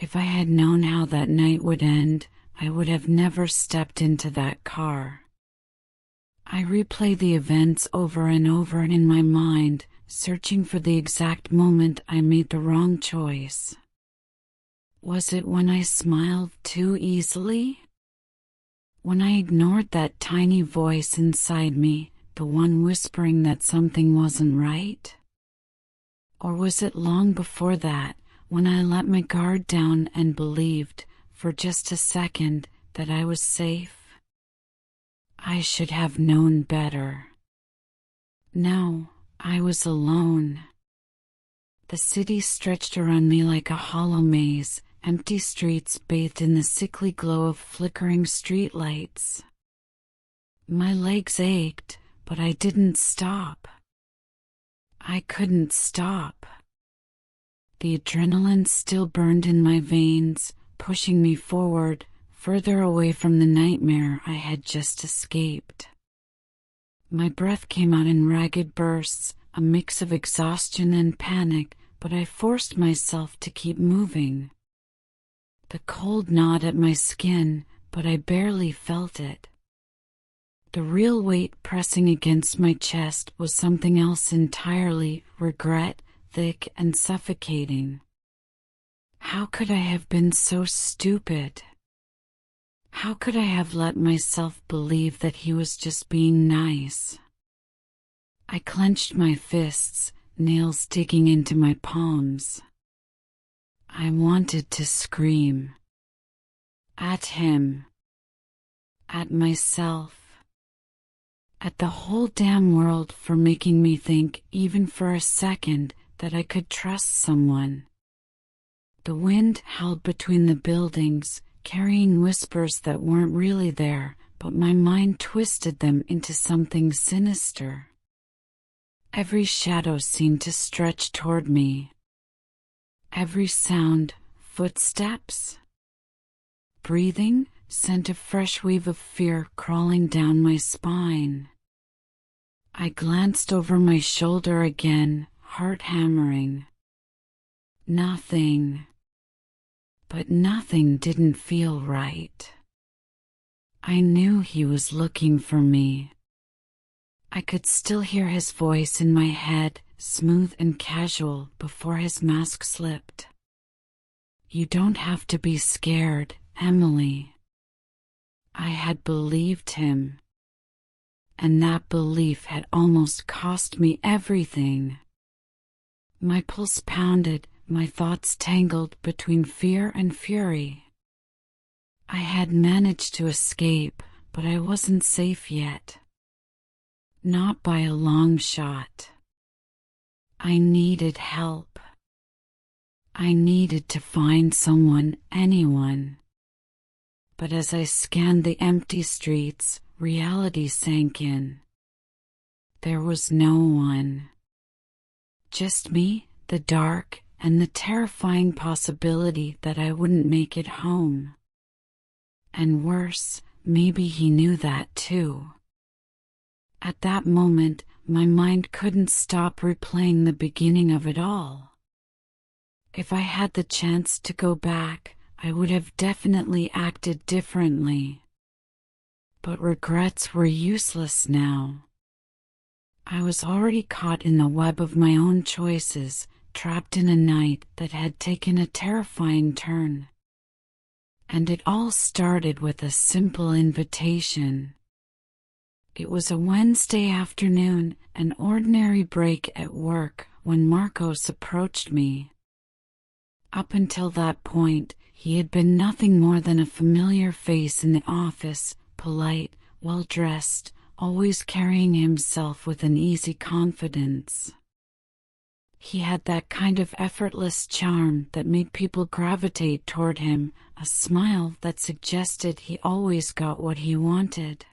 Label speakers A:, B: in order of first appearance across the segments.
A: If I had known how that night would end, I would have never stepped into that car. I replay the events over and over in my mind, searching for the exact moment I made the wrong choice. Was it when I smiled too easily? When I ignored that tiny voice inside me, the one whispering that something wasn't right? Or was it long before that, when I let my guard down and believed, for just a second, that I was safe? I should have known better. No, I was alone. The city stretched around me like a hollow maze, empty streets bathed in the sickly glow of flickering streetlights. My legs ached, but I didn't stop. I couldn't stop. The adrenaline still burned in my veins, pushing me forward, further away from the nightmare I had just escaped. My breath came out in ragged bursts, a mix of exhaustion and panic, but I forced myself to keep moving. The cold gnawed at my skin, but I barely felt it. The real weight pressing against my chest was something else entirely, regret, thick and suffocating. How could I have been so stupid? How could I have let myself believe that he was just being nice? I clenched my fists, nails digging into my palms. I wanted to scream. At him. At myself. At the whole damn world for making me think, even for a second, that I could trust someone. The wind howled between the buildings, carrying whispers that weren't really there, but my mind twisted them into something sinister. Every shadow seemed to stretch toward me. Every sound, footsteps, breathing, sent a fresh wave of fear crawling down my spine. I glanced over my shoulder again, heart hammering. Nothing. But nothing didn't feel right. I knew he was looking for me. I could still hear his voice in my head, smooth and casual, before his mask slipped. You don't have to be scared, Emily. I had believed him. And that belief had almost cost me everything. My pulse pounded, my thoughts tangled between fear and fury. I had managed to escape, but I wasn't safe yet. Not by a long shot. I needed help. I needed to find someone, anyone. But as I scanned the empty streets, reality sank in. There was no one. Just me, the dark, and the terrifying possibility that I wouldn't make it home. And worse, maybe he knew that too. At that moment, my mind couldn't stop replaying the beginning of it all. If I had the chance to go back, I would have definitely acted differently. But regrets were useless now. I was already caught in the web of my own choices, trapped in a night that had taken a terrifying turn. And it all started with a simple invitation. It was a Wednesday afternoon, an ordinary break at work, when Marcos approached me. Up until that point, he had been nothing more than a familiar face in the office, polite, well-dressed, always carrying himself with an easy confidence. He had that kind of effortless charm that made people gravitate toward him, a smile that suggested he always got what he wanted.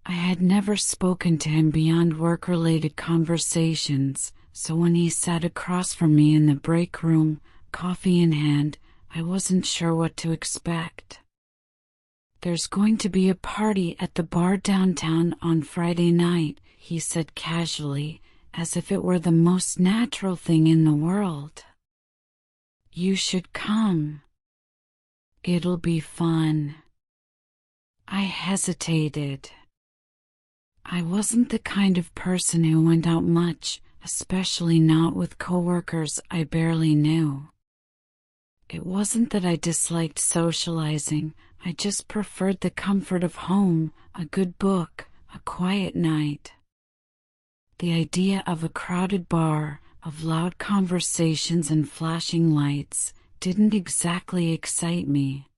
A: I had never spoken to him beyond work-related conversations, so when he sat across from me in the break room, coffee in hand, I wasn't sure what to expect. There's going to be a party at the bar downtown on Friday night, he said casually, as if it were the most natural thing in the world. You should come. It'll be fun. I hesitated. I wasn't the kind of person who went out much, especially not with coworkers I barely knew. It wasn't that I disliked socializing, I just preferred the comfort of home, a good book, a quiet night. The idea of a crowded bar, of loud conversations and flashing lights, didn't exactly excite me.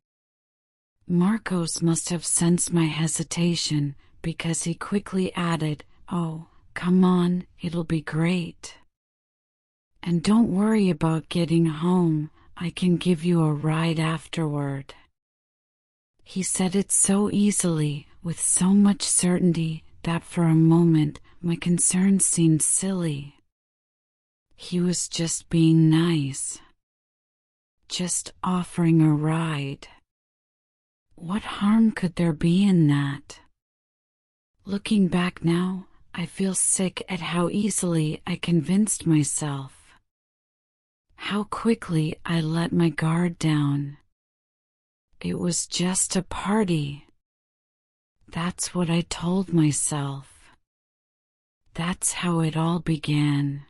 A: Marcos must have sensed my hesitation, because he quickly added, "Oh, come on, it'll be great. And don't worry about getting home, I can give you a ride afterward." He said it so easily, with so much certainty, that for a moment my concerns seemed silly. He was just being nice. Just offering a ride. What harm could there be in that? Looking back now, I feel sick at how easily I convinced myself. How quickly I let my guard down. It was just a party. That's what I told myself. That's how it all began.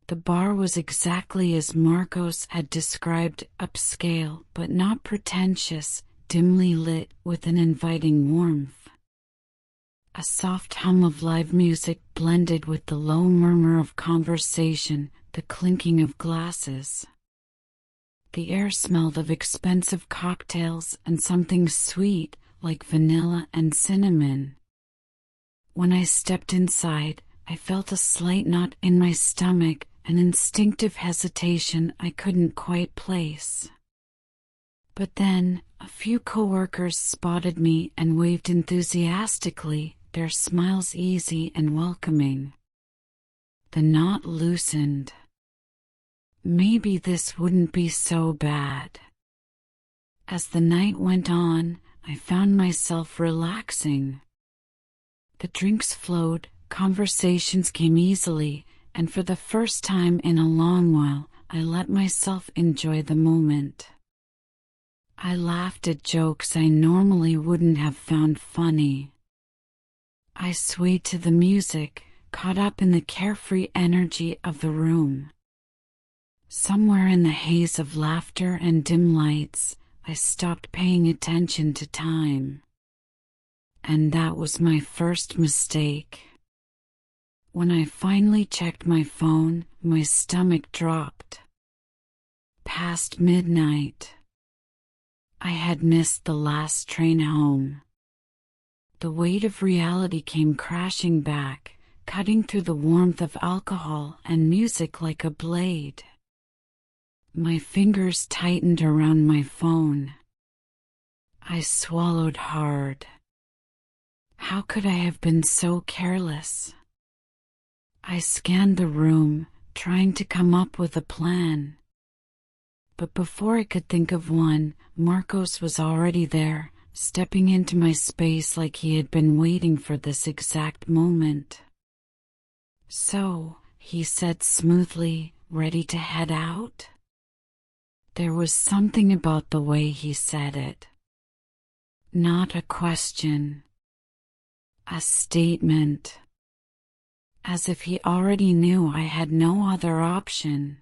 A: The bar was exactly as Marcos had described, upscale but not pretentious, dimly lit with an inviting warmth. A soft hum of live music blended with the low murmur of conversation, the clinking of glasses. The air smelled of expensive cocktails and something sweet like vanilla and cinnamon. When I stepped inside, I felt a slight knot in my stomach, an instinctive hesitation I couldn't quite place. But then, a few coworkers spotted me and waved enthusiastically, their smiles easy and welcoming. The knot loosened. Maybe this wouldn't be so bad. As the night went on, I found myself relaxing. The drinks flowed, conversations came easily, and for the first time in a long while, I let myself enjoy the moment. I laughed at jokes I normally wouldn't have found funny. I swayed to the music, caught up in the carefree energy of the room. Somewhere in the haze of laughter and dim lights, I stopped paying attention to time. And that was my first mistake. When I finally checked my phone, my stomach dropped. Past midnight. I had missed the last train home. The weight of reality came crashing back, cutting through the warmth of alcohol and music like a blade. My fingers tightened around my phone. I swallowed hard. How could I have been so careless? I scanned the room, trying to come up with a plan. But before I could think of one, Marcos was already there, stepping into my space like he had been waiting for this exact moment. "So," he said smoothly, "ready to head out?" There was something about the way he said it. Not a question. A statement. As if he already knew I had no other option.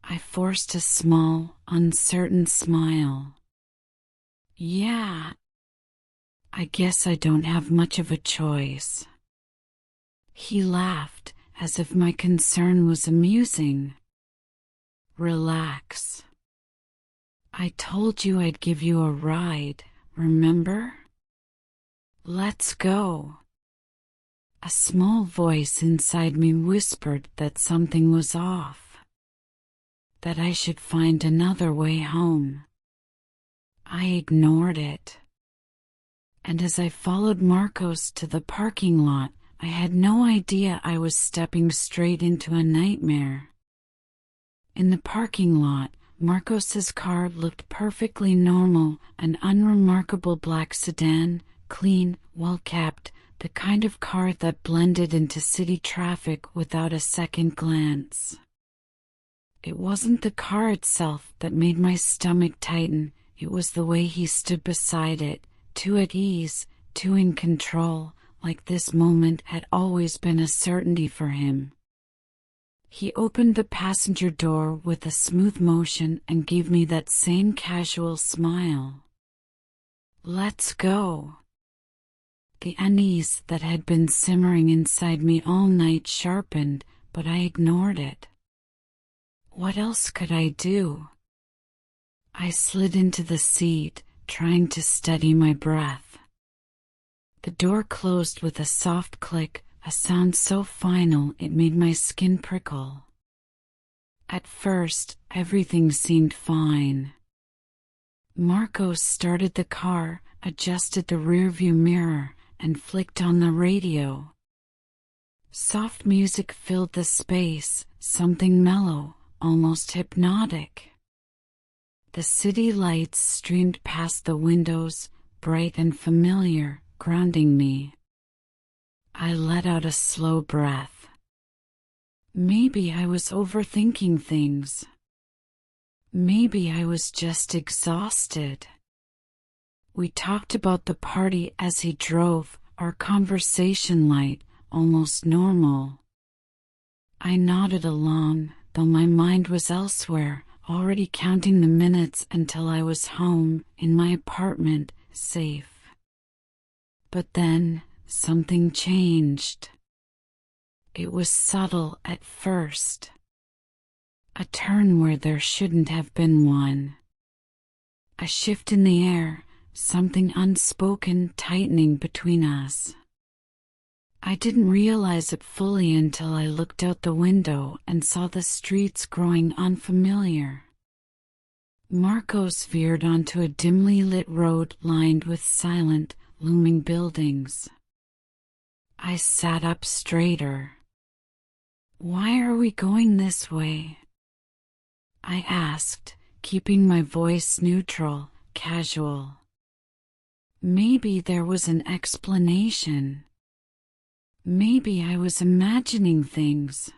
A: I forced a small, uncertain smile. "Yeah. I guess I don't have much of a choice." He laughed, as if my concern was amusing. "Relax. I told you I'd give you a ride, remember? Let's go." A small voice inside me whispered that something was off. That I should find another way home. I ignored it. And as I followed Marcos to the parking lot, I had no idea I was stepping straight into a nightmare. In the parking lot, Marcos's car looked perfectly normal, an unremarkable black sedan, clean, well-kept, the kind of car that blended into city traffic without a second glance. It wasn't the car itself that made my stomach tighten, it was the way he stood beside it, too at ease, too in control, like this moment had always been a certainty for him. He opened the passenger door with a smooth motion and gave me that same casual smile. "Let's go." The unease that had been simmering inside me all night sharpened, but I ignored it. What else could I do? I slid into the seat, trying to steady my breath. The door closed with a soft click, a sound so final it made my skin prickle. At first, everything seemed fine. Marcos started the car, adjusted the rearview mirror, and flicked on the radio. Soft music filled the space, something mellow, almost hypnotic. The city lights streamed past the windows, bright and familiar, grounding me. I let out a slow breath. Maybe I was overthinking things. Maybe I was just exhausted. We talked about the party as he drove, our conversation light, almost normal. I nodded along, though my mind was elsewhere, already counting the minutes until I was home, in my apartment, safe. But then, something changed. It was subtle at first. A turn where there shouldn't have been one. A shift in the air, something unspoken tightening between us. I didn't realize it fully until I looked out the window and saw the streets growing unfamiliar. Marcos veered onto a dimly lit road lined with silent, looming buildings. I sat up straighter. "Why are we going this way?" I asked, keeping my voice neutral, casual. Maybe there was an explanation. Maybe I was imagining things.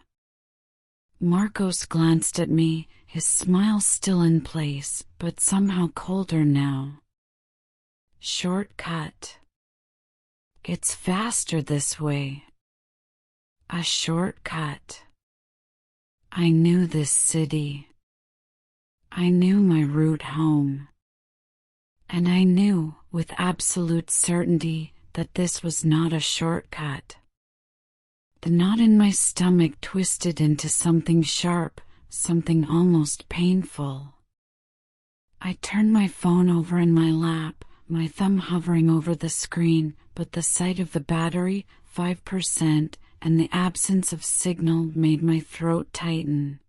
A: Marcos glanced at me, his smile still in place, but somehow colder now. "Shortcut. It's faster this way." A shortcut. I knew this city. I knew my route home. And I knew, with absolute certainty, that this was not a shortcut. The knot in my stomach twisted into something sharp, something almost painful. I turned my phone over in my lap, my thumb hovering over the screen, but the sight of the battery, 5%, and the absence of signal made my throat tighten.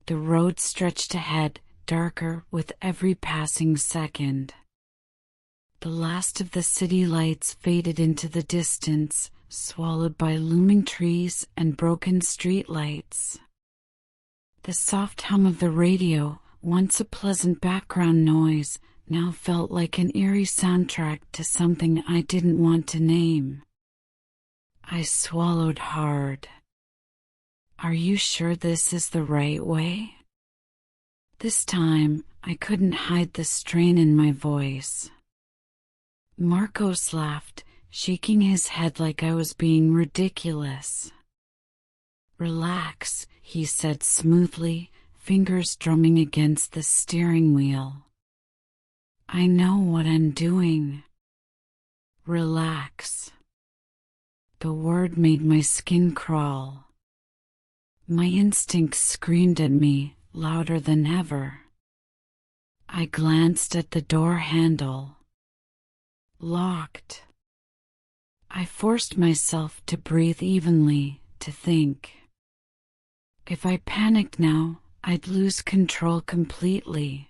A: The road stretched ahead, darker with every passing second. The last of the city lights faded into the distance, swallowed by looming trees and broken street lights. The soft hum of the radio, once a pleasant background noise, now felt like an eerie soundtrack to something I didn't want to name. I swallowed hard. "Are you sure this is the right way?" This time, I couldn't hide the strain in my voice. Marcos laughed, shaking his head like I was being ridiculous. "Relax," he said smoothly, fingers drumming against the steering wheel. "I know what I'm doing." Relax. The word made my skin crawl. My instincts screamed at me, louder than ever. I glanced at the door handle. Locked. I forced myself to breathe evenly, to think. If I panicked now, I'd lose control completely.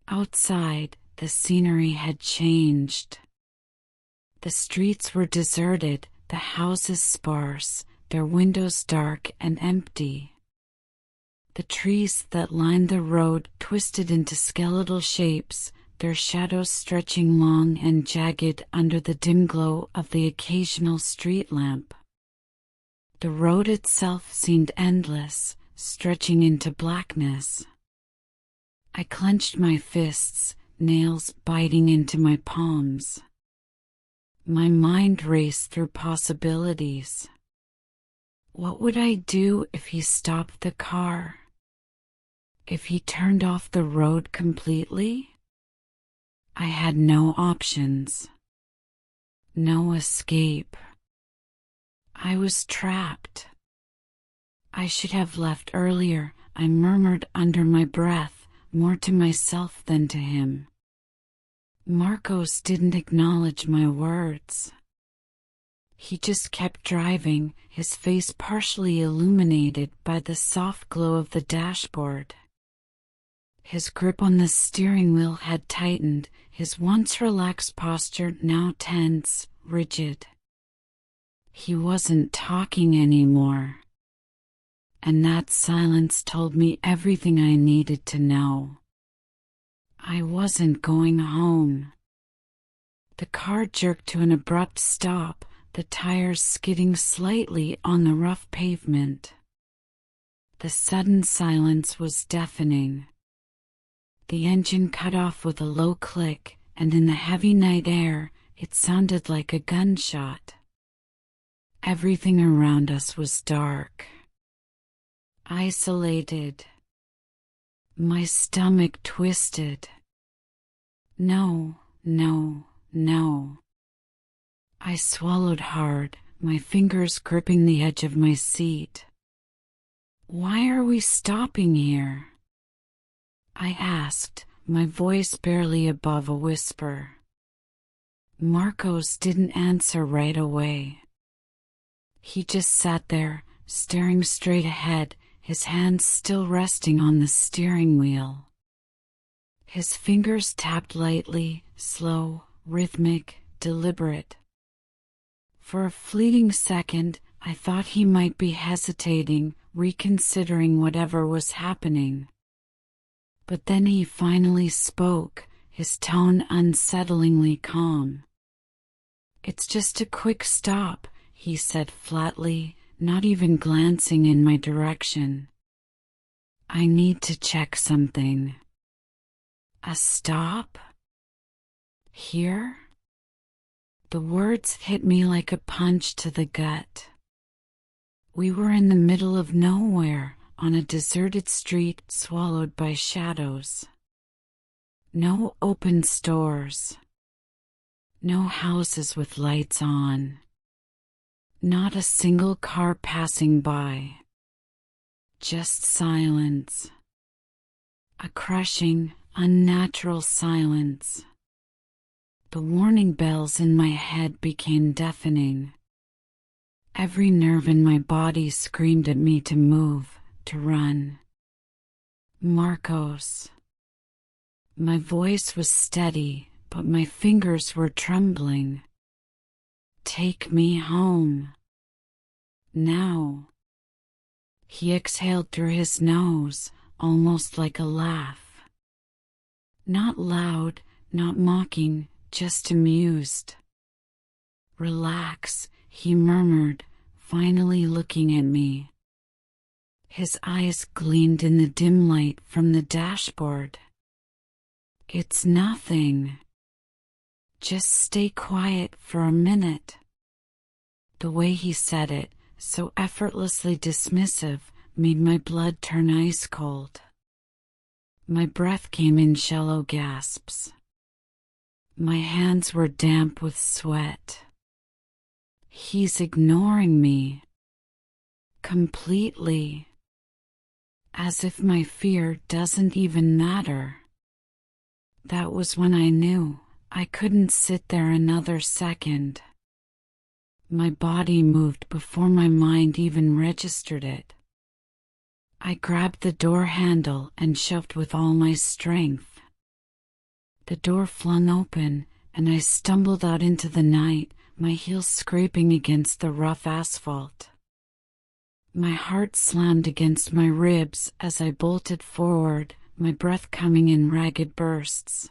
A: Outside, the scenery had changed. The streets were deserted, the houses sparse, their windows dark and empty. The trees that lined the road twisted into skeletal shapes, their shadows stretching long and jagged under the dim glow of the occasional street lamp. The road itself seemed endless, stretching into blackness. I clenched my fists, nails biting into my palms. My mind raced through possibilities. What would I do if he stopped the car? If he turned off the road completely? I had no options. No escape. I was trapped. I should have left earlier, I murmured under my breath, more to myself than to him. Marcos didn't acknowledge my words. He just kept driving, his face partially illuminated by the soft glow of the dashboard. His grip on the steering wheel had tightened, his once relaxed posture now tense, rigid. He wasn't talking anymore. And that silence told me everything I needed to know. I wasn't going home. The car jerked to an abrupt stop, the tires skidding slightly on the rough pavement. The sudden silence was deafening. The engine cut off with a low click, and in the heavy night air, it sounded like a gunshot. Everything around us was dark. Isolated. My stomach twisted. No, no, no. I swallowed hard, my fingers gripping the edge of my seat. Why are we stopping here? I asked, my voice barely above a whisper. Marcos didn't answer right away. He just sat there, staring straight ahead, his hands still resting on the steering wheel. His fingers tapped lightly, slow, rhythmic, deliberate. For a fleeting second, I thought he might be hesitating, reconsidering whatever was happening. But then he finally spoke, his tone unsettlingly calm. "It's just a quick stop," he said flatly, not even glancing in my direction. "I need to check something." "A stop? Here?" The words hit me like a punch to the gut. We were in the middle of nowhere, on a deserted street swallowed by shadows. No open stores. No houses with lights on. Not a single car passing by. Just silence. A crushing, unnatural silence. The warning bells in my head became deafening. Every nerve in my body screamed at me to move, to run. Marcos. My voice was steady, but my fingers were trembling. "Take me home. Now." He exhaled through his nose, almost like a laugh. Not loud, not mocking, just amused. "Relax," he murmured, finally looking at me. His eyes gleamed in the dim light from the dashboard. "It's nothing. Just stay quiet for a minute." The way he said it, so effortlessly dismissive, made my blood turn ice cold. My breath came in shallow gasps. My hands were damp with sweat. He's ignoring me. Completely. As if my fear doesn't even matter. That was when I knew I couldn't sit there another second. My body moved before my mind even registered it. I grabbed the door handle and shoved with all my strength. The door flung open, and I stumbled out into the night, my heels scraping against the rough asphalt. My heart slammed against my ribs as I bolted forward, my breath coming in ragged bursts.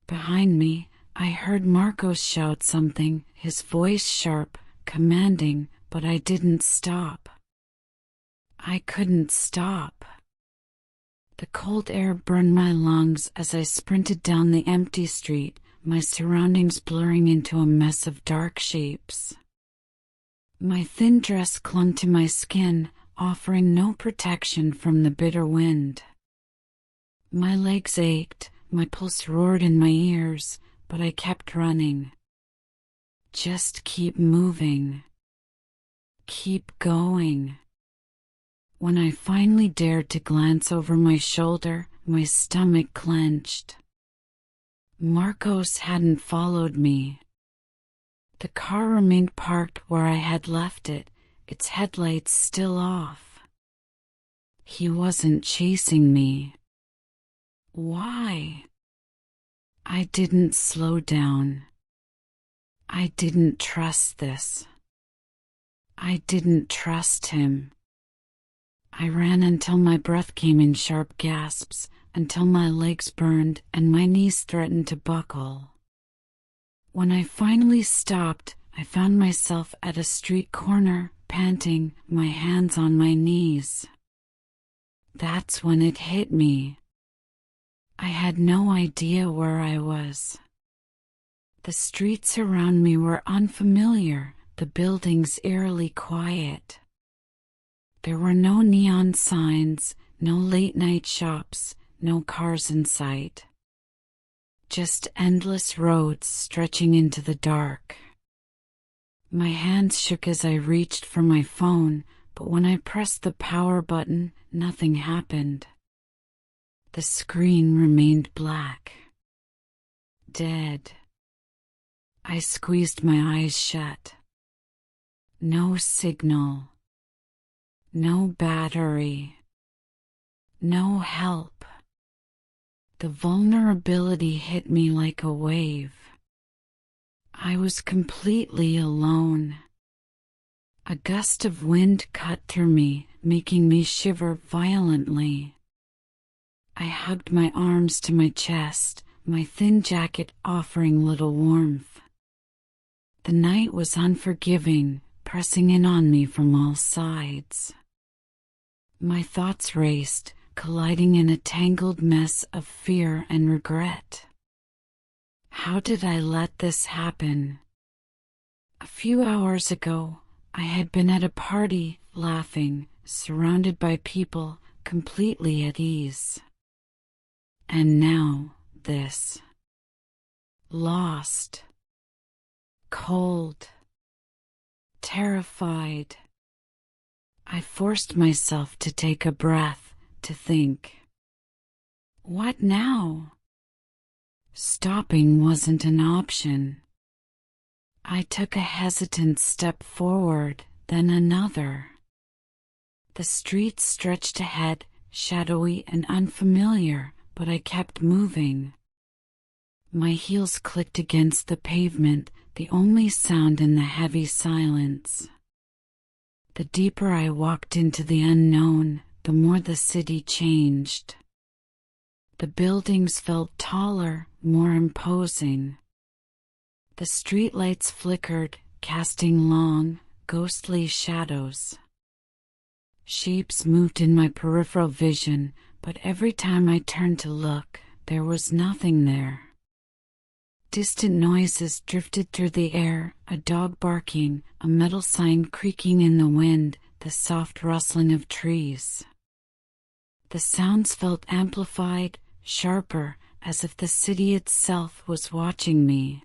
A: Behind me, I heard Marcos shout something, his voice sharp, commanding, but I didn't stop. I couldn't stop. The cold air burned my lungs as I sprinted down the empty street, my surroundings blurring into a mess of dark shapes. My thin dress clung to my skin, offering no protection from the bitter wind. My legs ached, my pulse roared in my ears, but I kept running. Just keep moving. Keep going. When I finally dared to glance over my shoulder, my stomach clenched. Marcos hadn't followed me. The car remained parked where I had left it, its headlights still off. He wasn't chasing me. Why? I didn't slow down. I didn't trust this. I didn't trust him. I ran until my breath came in sharp gasps, until my legs burned and my knees threatened to buckle. When I finally stopped, I found myself at a street corner, panting, my hands on my knees. That's when it hit me. I had no idea where I was. The streets around me were unfamiliar, the buildings eerily quiet. There were no neon signs, no late-night shops, no cars in sight. Just endless roads stretching into the dark. My hands shook as I reached for my phone, but when I pressed the power button, nothing happened. The screen remained black. Dead. I squeezed my eyes shut. No signal. No battery. No help. The vulnerability hit me like a wave. I was completely alone. A gust of wind cut through me, making me shiver violently. I hugged my arms to my chest, my thin jacket offering little warmth. The night was unforgiving, pressing in on me from all sides. My thoughts raced, colliding in a tangled mess of fear and regret. How did I let this happen? A few hours ago, I had been at a party, laughing, surrounded by people, completely at ease. And now, this. Lost. Cold. Terrified. I forced myself to take a breath, to think. What now? Stopping wasn't an option. I took a hesitant step forward, then another. The street stretched ahead, shadowy and unfamiliar, but I kept moving. My heels clicked against the pavement, the only sound in the heavy silence. The deeper I walked into the unknown, the more the city changed. The buildings felt taller, more imposing. The streetlights flickered, casting long, ghostly shadows. Shapes moved in my peripheral vision, but every time I turned to look, there was nothing there. Distant noises drifted through the air, a dog barking, a metal sign creaking in the wind, the soft rustling of trees. The sounds felt amplified, sharper, as if the city itself was watching me.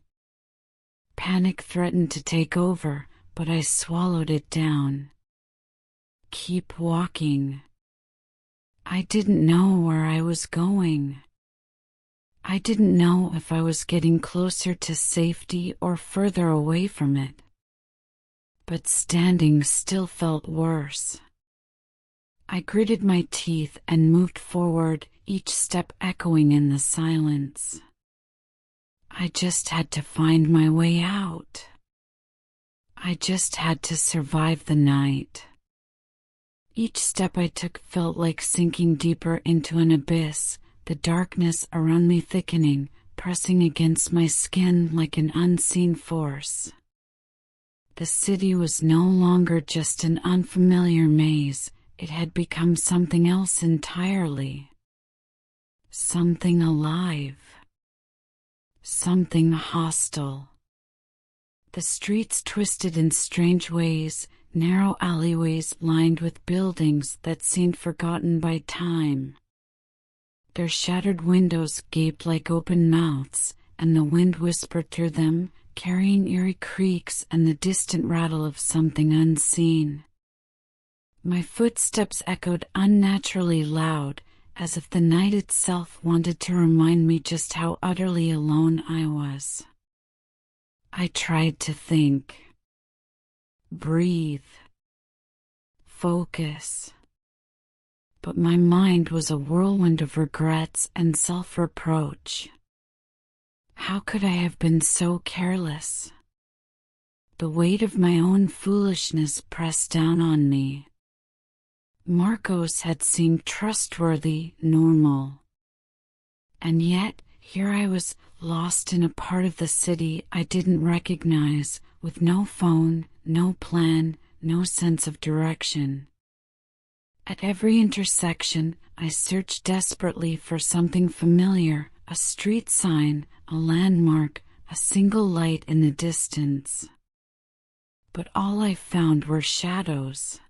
A: Panic threatened to take over, but I swallowed it down. Keep walking. I didn't know where I was going. I didn't know if I was getting closer to safety or further away from it. But standing still felt worse. I gritted my teeth and moved forward, each step echoing in the silence. I just had to find my way out. I just had to survive the night. Each step I took felt like sinking deeper into an abyss, the darkness around me thickening, pressing against my skin like an unseen force. The city was no longer just an unfamiliar maze, it had become something else entirely. Something alive. Something hostile. The streets twisted in strange ways, narrow alleyways lined with buildings that seemed forgotten by time. Their shattered windows gaped like open mouths, and the wind whispered through them, carrying eerie creaks and the distant rattle of something unseen. My footsteps echoed unnaturally loud, as if the night itself wanted to remind me just how utterly alone I was. I tried to think. Breathe. Focus. But my mind was a whirlwind of regrets and self-reproach. How could I have been so careless? The weight of my own foolishness pressed down on me. Marcos had seemed trustworthy, normal. And yet, here I was, lost in a part of the city I didn't recognize, with no phone, no plan, no sense of direction. At every intersection, I searched desperately for something familiar, a street sign, a landmark, a single light in the distance. But all I found were shadows.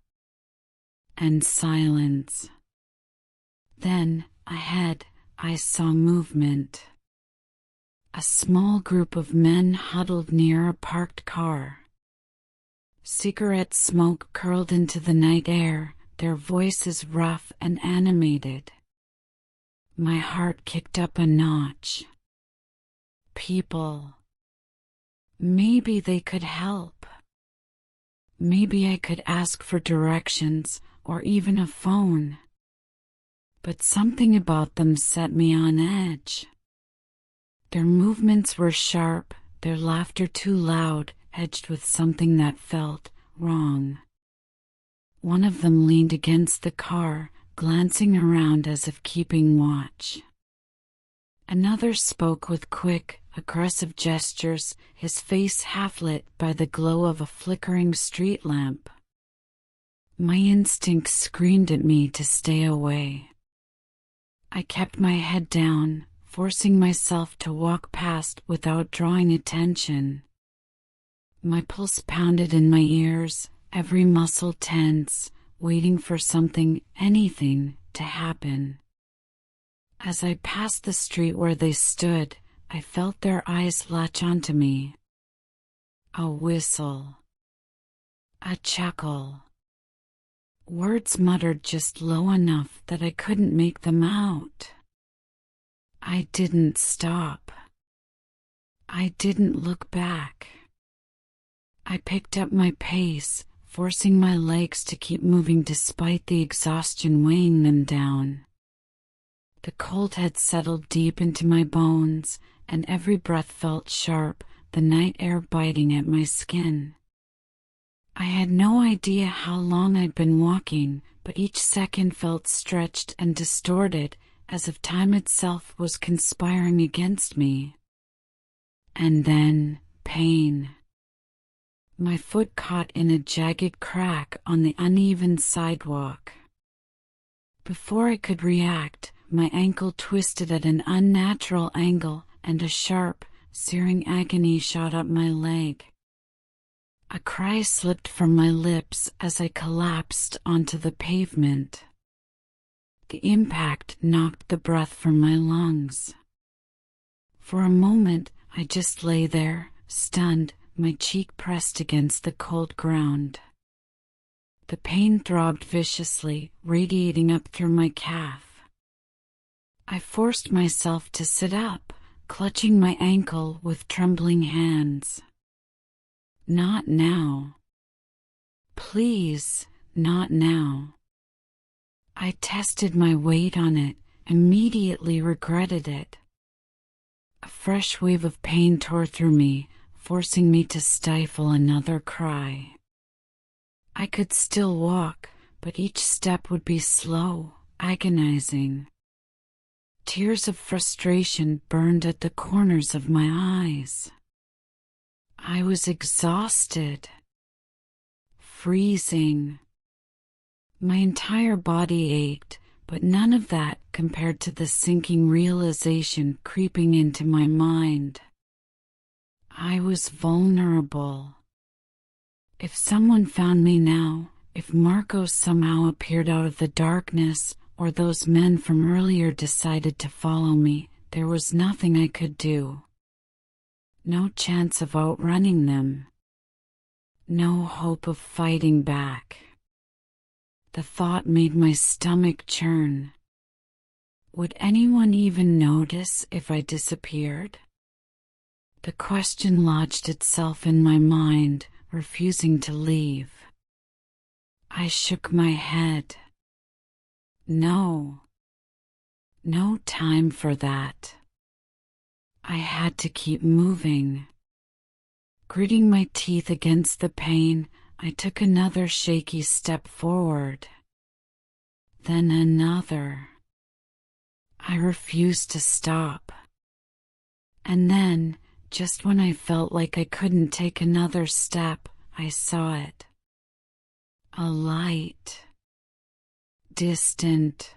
A: And silence. Then, ahead, I saw movement. A small group of men huddled near a parked car. Cigarette smoke curled into the night air, their voices rough and animated. My heart kicked up a notch. People. Maybe they could help. Maybe I could ask for directions, or even a phone. But something about them set me on edge. Their movements were sharp, their laughter too loud, edged with something that felt wrong. One of them leaned against the car, glancing around as if keeping watch. Another spoke with quick, aggressive gestures, his face half-lit by the glow of a flickering street lamp. My instincts screamed at me to stay away. I kept my head down, forcing myself to walk past without drawing attention. My pulse pounded in my ears, every muscle tense, waiting for something, anything, to happen. As I passed the street where they stood, I felt their eyes latch onto me. A whistle. A chuckle. Words muttered just low enough that I couldn't make them out. I didn't stop. I didn't look back. I picked up my pace, forcing my legs to keep moving despite the exhaustion weighing them down. The cold had settled deep into my bones, and every breath felt sharp, the night air biting at my skin. I had no idea how long I'd been walking, but each second felt stretched and distorted, as if time itself was conspiring against me. And then, pain. My foot caught in a jagged crack on the uneven sidewalk. Before I could react, my ankle twisted at an unnatural angle, and a sharp, searing agony shot up my leg. A cry slipped from my lips as I collapsed onto the pavement. The impact knocked the breath from my lungs. For a moment, I just lay there, stunned, my cheek pressed against the cold ground. The pain throbbed viciously, radiating up through my calf. I forced myself to sit up, clutching my ankle with trembling hands. Not now. Please, not now. I tested my weight on it, immediately regretted it. A fresh wave of pain tore through me, forcing me to stifle another cry. I could still walk, but each step would be slow, agonizing. Tears of frustration burned at the corners of my eyes. I was exhausted. Freezing. My entire body ached, but none of that compared to the sinking realization creeping into my mind. I was vulnerable. If someone found me now, if Marcos somehow appeared out of the darkness, or those men from earlier decided to follow me, there was nothing I could do. No chance of outrunning them. No hope of fighting back. The thought made my stomach churn. Would anyone even notice if I disappeared? The question lodged itself in my mind, refusing to leave. I shook my head. No. No time for that. I had to keep moving. Gritting my teeth against the pain, I took another shaky step forward. Then another. I refused to stop. And then, just when I felt like I couldn't take another step, I saw it. A light. Distant.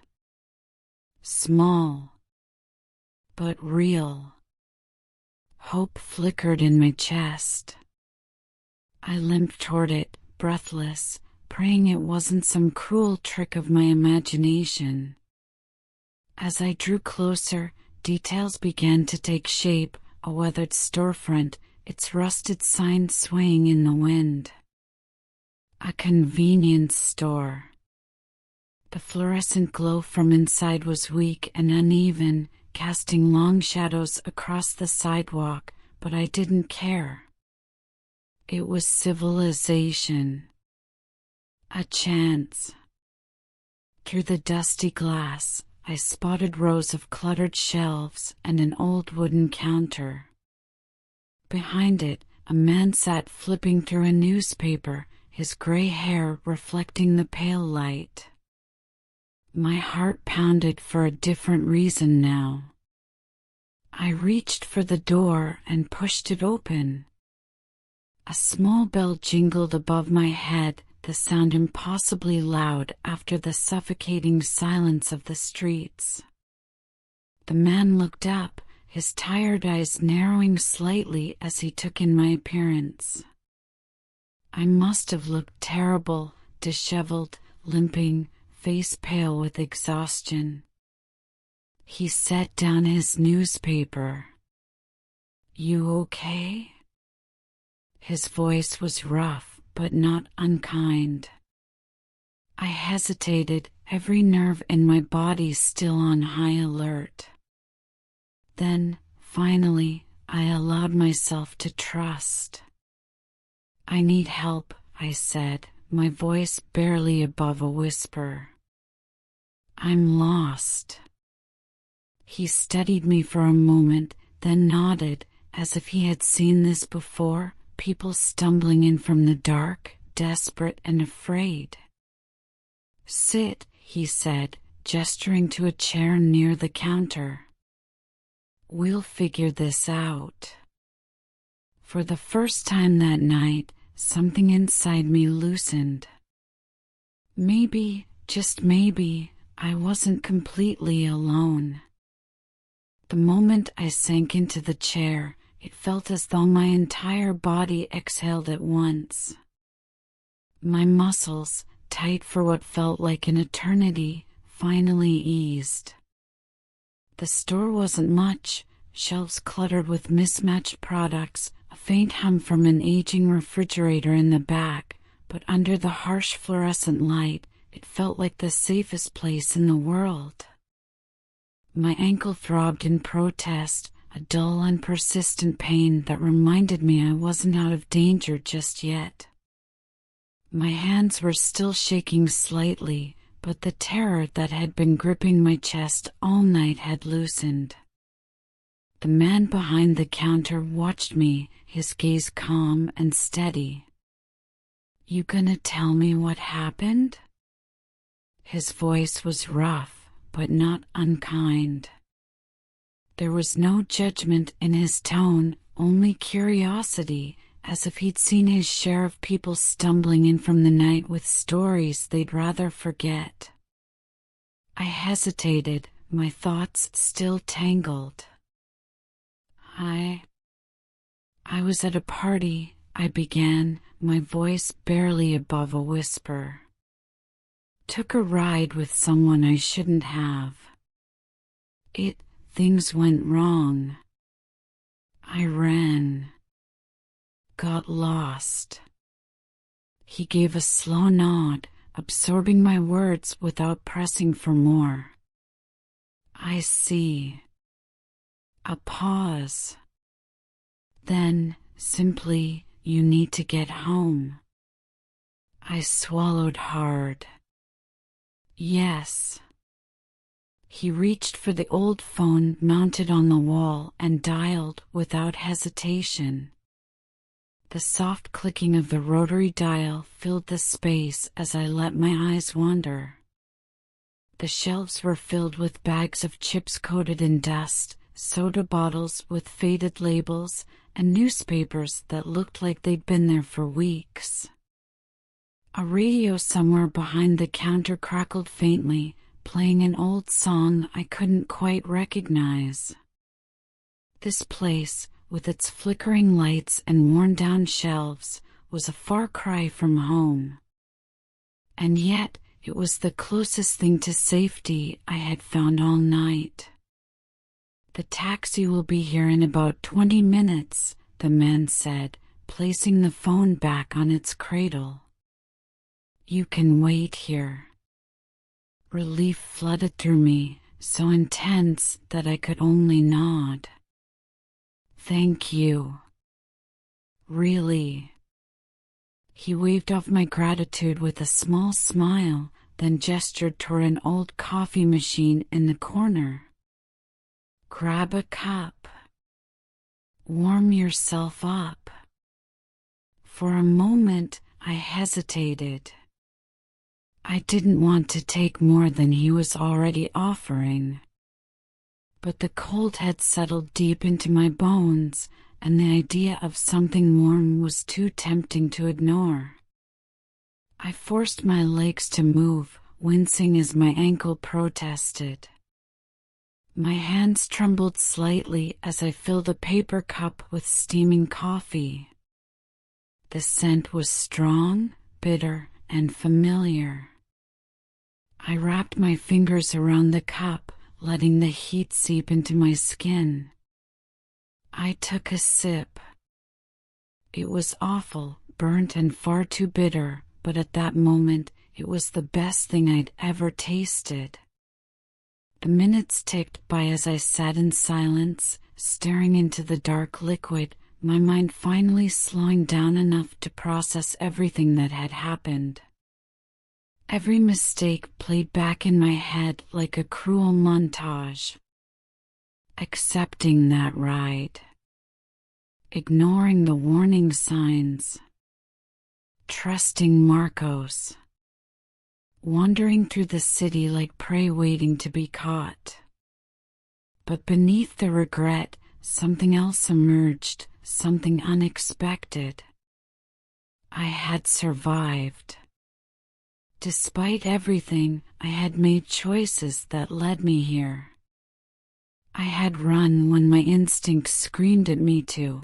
A: Small. But real. Hope flickered in my chest. I limped toward it, breathless, praying it wasn't some cruel trick of my imagination. As I drew closer, details began to take shape, a weathered storefront, its rusted sign swaying in the wind. A convenience store. The fluorescent glow from inside was weak and uneven, casting long shadows across the sidewalk, but I didn't care. It was civilization. A chance. Through the dusty glass, I spotted rows of cluttered shelves and an old wooden counter. Behind it, a man sat flipping through a newspaper, his gray hair reflecting the pale light. My heart pounded for a different reason now. I reached for the door and pushed it open. A small bell jingled above my head, the sound impossibly loud after the suffocating silence of the streets. The man looked up, his tired eyes narrowing slightly as he took in my appearance. I must have looked terrible, disheveled, limping, face pale with exhaustion. He set down his newspaper. "You okay?" His voice was rough, but not unkind. I hesitated, every nerve in my body still on high alert. Then, finally, I allowed myself to trust. "I need help," I said, my voice barely above a whisper. "I'm lost." He studied me for a moment, then nodded, as if he had seen this before, people stumbling in from the dark, desperate and afraid. "Sit," he said, gesturing to a chair near the counter. "We'll figure this out." For the first time that night, something inside me loosened. Maybe, just maybe, I wasn't completely alone. The moment I sank into the chair, it felt as though my entire body exhaled at once. My muscles, tight for what felt like an eternity, finally eased. The store wasn't much, shelves cluttered with mismatched products, a faint hum from an aging refrigerator in the back, but under the harsh fluorescent light, it felt like the safest place in the world. My ankle throbbed in protest, a dull and persistent pain that reminded me I wasn't out of danger just yet. My hands were still shaking slightly, but the terror that had been gripping my chest all night had loosened. The man behind the counter watched me, his gaze calm and steady. "You gonna tell me what happened?" His voice was rough, but not unkind. There was no judgment in his tone, only curiosity, as if he'd seen his share of people stumbling in from the night with stories they'd rather forget. I hesitated, my thoughts still tangled. I was at a party, I began, my voice barely above a whisper. Took a ride with someone I shouldn't have. Things went wrong. I ran. Got lost. He gave a slow nod, absorbing my words without pressing for more. I see. A pause. Then, simply, you need to get home. I swallowed hard. Yes. He reached for the old phone mounted on the wall and dialed without hesitation. The soft clicking of the rotary dial filled the space as I let my eyes wander. The shelves were filled with bags of chips coated in dust, soda bottles with faded labels, and newspapers that looked like they'd been there for weeks. A radio somewhere behind the counter crackled faintly, playing an old song I couldn't quite recognize. This place, with its flickering lights and worn-down shelves, was a far cry from home. And yet, it was the closest thing to safety I had found all night. The taxi will be here in about 20 minutes, the man said, placing the phone back on its cradle. You can wait here. Relief flooded through me, so intense that I could only nod. Thank you. Really. He waved off my gratitude with a small smile, then gestured toward an old coffee machine in the corner. Grab a cup. Warm yourself up. For a moment, I hesitated. I didn't want to take more than he was already offering. But the cold had settled deep into my bones, and the idea of something warm was too tempting to ignore. I forced my legs to move, wincing as my ankle protested. My hands trembled slightly as I filled a paper cup with steaming coffee. The scent was strong, bitter, and familiar. I wrapped my fingers around the cup, letting the heat seep into my skin. I took a sip. It was awful, burnt and far too bitter, but at that moment, it was the best thing I'd ever tasted. The minutes ticked by as I sat in silence, staring into the dark liquid, my mind finally slowing down enough to process everything that had happened. Every mistake played back in my head like a cruel montage. Accepting that ride. Ignoring the warning signs. Trusting Marcos. Wandering through the city like prey waiting to be caught. But beneath the regret, something else emerged, something unexpected. I had survived. Despite everything, I had made choices that led me here. I had run when my instincts screamed at me to.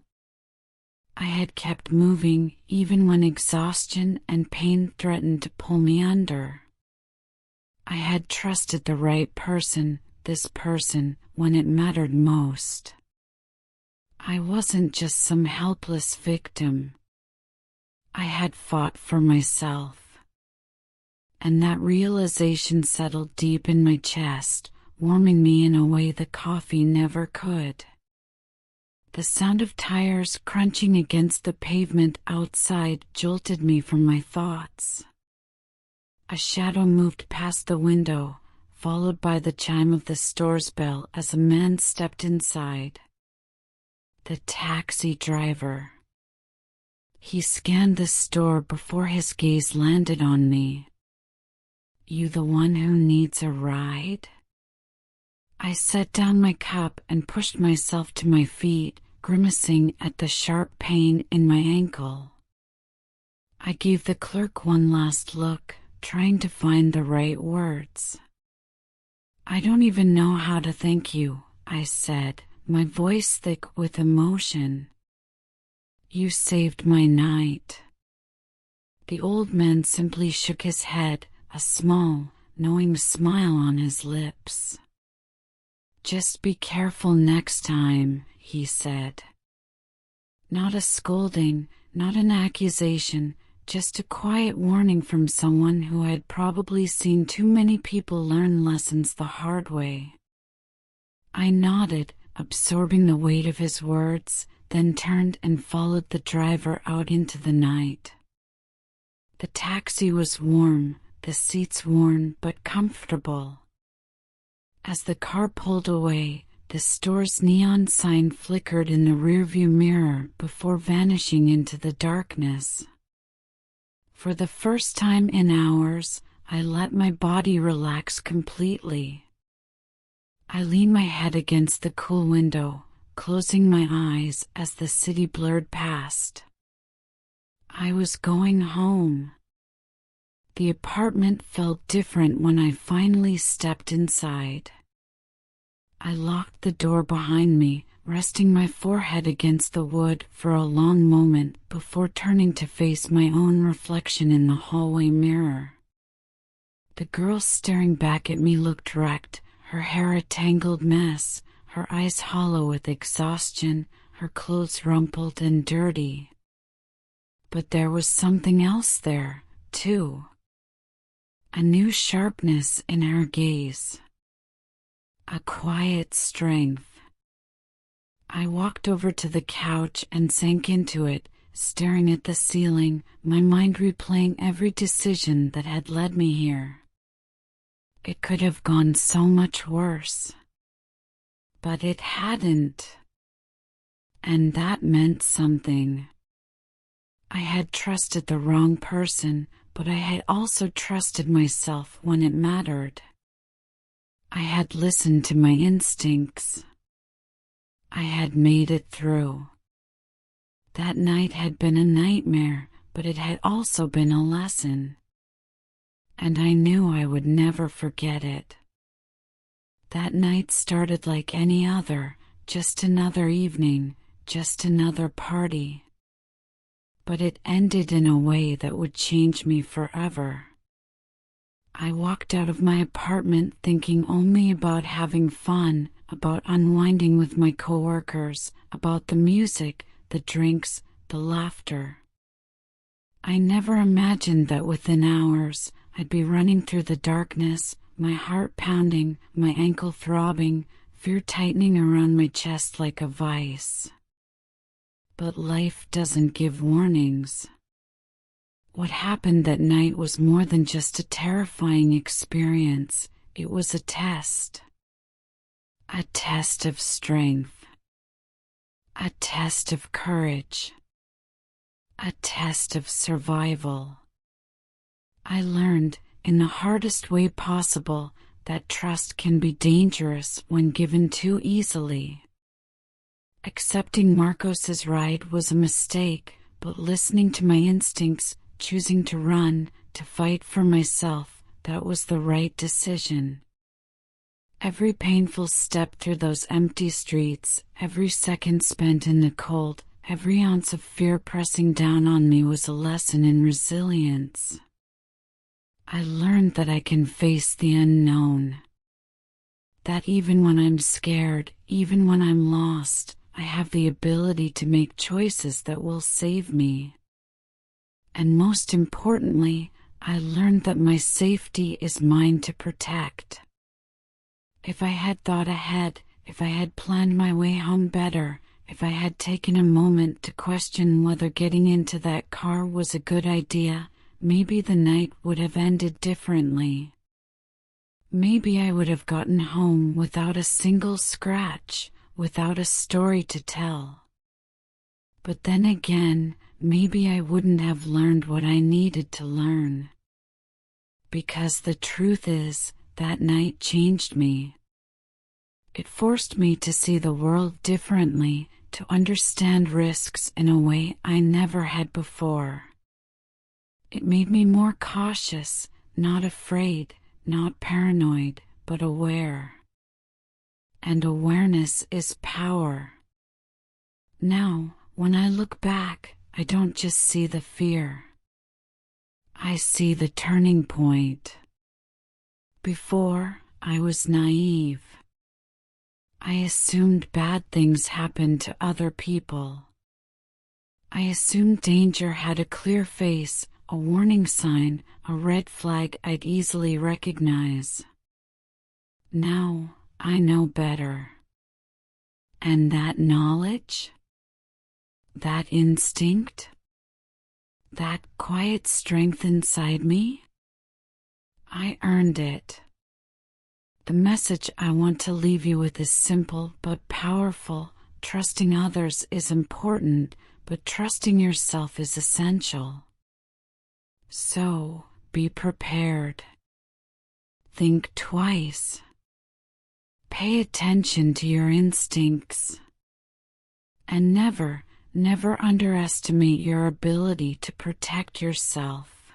A: I had kept moving even when exhaustion and pain threatened to pull me under. I had trusted the right person, this person, when it mattered most. I wasn't just some helpless victim. I had fought for myself. And that realization settled deep in my chest, warming me in a way the coffee never could. The sound of tires crunching against the pavement outside jolted me from my thoughts. A shadow moved past the window, followed by the chime of the store's bell as a man stepped inside. The taxi driver. He scanned the store before his gaze landed on me. You the one who needs a ride? I set down my cup and pushed myself to my feet, grimacing at the sharp pain in my ankle. I gave the clerk one last look, trying to find the right words. "I don't even know how to thank you," I said, my voice thick with emotion. "You saved my night." The old man simply shook his head, a small, knowing smile on his lips. "Just be careful next time," he said. Not a scolding, not an accusation, just a quiet warning from someone who had probably seen too many people learn lessons the hard way. I nodded, absorbing the weight of his words, then turned and followed the driver out into the night. The taxi was warm, the seats worn but comfortable. As the car pulled away, the store's neon sign flickered in the rearview mirror before vanishing into the darkness. For the first time in hours, I let my body relax completely. I leaned my head against the cool window, closing my eyes as the city blurred past. I was going home. The apartment felt different when I finally stepped inside. I locked the door behind me, resting my forehead against the wood for a long moment before turning to face my own reflection in the hallway mirror. The girl staring back at me looked wrecked, her hair a tangled mess, her eyes hollow with exhaustion, her clothes rumpled and dirty. But there was something else there, too. A new sharpness in her gaze. A quiet strength. I walked over to the couch and sank into it, staring at the ceiling, my mind replaying every decision that had led me here. It could have gone so much worse. But it hadn't. And that meant something. I had trusted the wrong person, but I had also trusted myself when it mattered. I had listened to my instincts. I had made it through. That night had been a nightmare, but it had also been a lesson. And I knew I would never forget it. That night started like any other, just another evening, just another party. But it ended in a way that would change me forever. I walked out of my apartment thinking only about having fun, about unwinding with my coworkers, about the music, the drinks, the laughter. I never imagined that within hours I'd be running through the darkness, my heart pounding, my ankle throbbing, fear tightening around my chest like a vice. But life doesn't give warnings. What happened that night was more than just a terrifying experience. It was a test. A test of strength. A test of courage. A test of survival. I learned, in the hardest way possible, that trust can be dangerous when given too easily. Accepting Marcos's ride was a mistake, but listening to my instincts, choosing to run, to fight for myself, that was the right decision. Every painful step through those empty streets, every second spent in the cold, every ounce of fear pressing down on me was a lesson in resilience. I learned that I can face the unknown. That even when I'm scared, even when I'm lost, I have the ability to make choices that will save me. And most importantly, I learned that my safety is mine to protect. If I had thought ahead, if I had planned my way home better, if I had taken a moment to question whether getting into that car was a good idea, maybe the night would have ended differently. Maybe I would have gotten home without a single scratch, without a story to tell. But then again, maybe I wouldn't have learned what I needed to learn. Because the truth is, that night changed me. It forced me to see the world differently, to understand risks in a way I never had before. It made me more cautious, not afraid, not paranoid, but aware. And awareness is power. Now, when I look back, I don't just see the fear. I see the turning point. Before, I was naive. I assumed bad things happened to other people. I assumed danger had a clear face, a warning sign, a red flag I'd easily recognize. Now, I know better. And that knowledge? That instinct? That quiet strength inside me? I earned it. The message I want to leave you with is simple but powerful. Trusting others is important, but trusting yourself is essential. So, be prepared. Think twice. Pay attention to your instincts. And never underestimate your ability to protect yourself.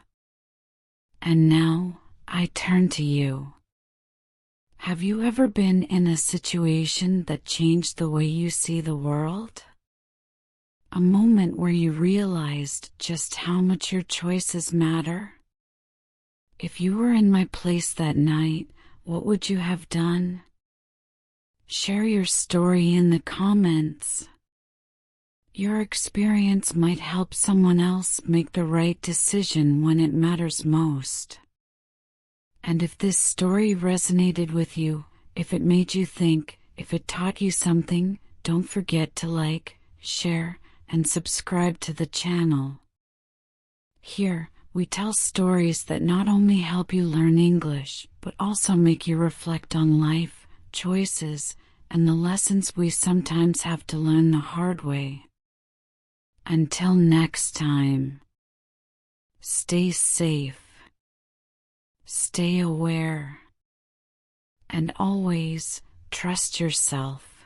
A: And now, I turn to you. Have you ever been in a situation that changed the way you see the world? A moment where you realized just how much your choices matter? If you were in my place that night, what would you have done? Share your story in the comments. Your experience might help someone else make the right decision when it matters most. And if this story resonated with you, if it made you think, if it taught you something, don't forget to like, share, and subscribe to the channel. Here, we tell stories that not only help you learn English, but also make you reflect on life, choices, and the lessons we sometimes have to learn the hard way. Until next time, stay safe. Stay aware, and always trust yourself.